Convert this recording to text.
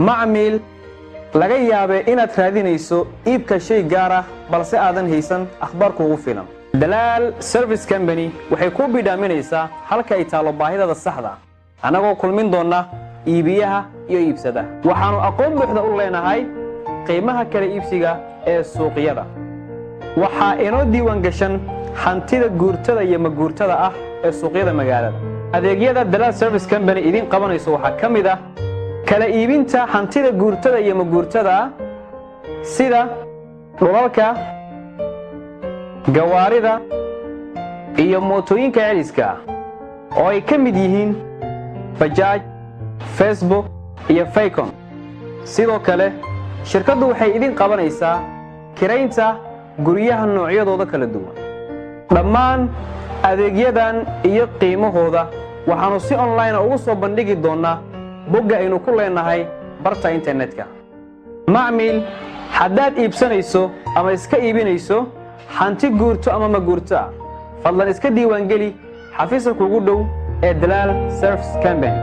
macmiil laga yaabee inaad raadinayso iibka shay gaar ah balse aadan haysan akhbaar kuugu filan. Dalaal Service Company waxay ku bidhaaminaysaa halka ay taalo baahidada saxda ah anagoo kulmin doona iibiyaha iyo iibsada. Waxaanu aqoon buuxda u leenahay qiimaha kala iibsiga ee suuqyada. Waxaa inoo diiwaan gashan hantida guurtada iyo maguurtada ah ee suuqyada magaalada. Adeegyada Dalaal Service Company idin qabanayso waxaa ka mid ah kala iibinta hantida guurtada iyo maguurtada sida dhulalka, gawaarida iyo mootooyinka celiska oo ay ka mid yihiin Bajaj, Facebook iyo Faycon. Sidoo kale shirkaddu waxay idin qabanaysaa kiraynta guryaha noocyadooda kala duwan. Dhammaan adeegyadan iyo qiimahooda waxaanu si online ugu soo bandhigi doonaa bogga aynu ku leenahay barta internetka. Macmiil haddaad iibsanayso ama iska iibinayso hanti guurto ama maguurto fadlan iska diiwaan geli xafiiska kuugu dhow ee Dalaal Service Company.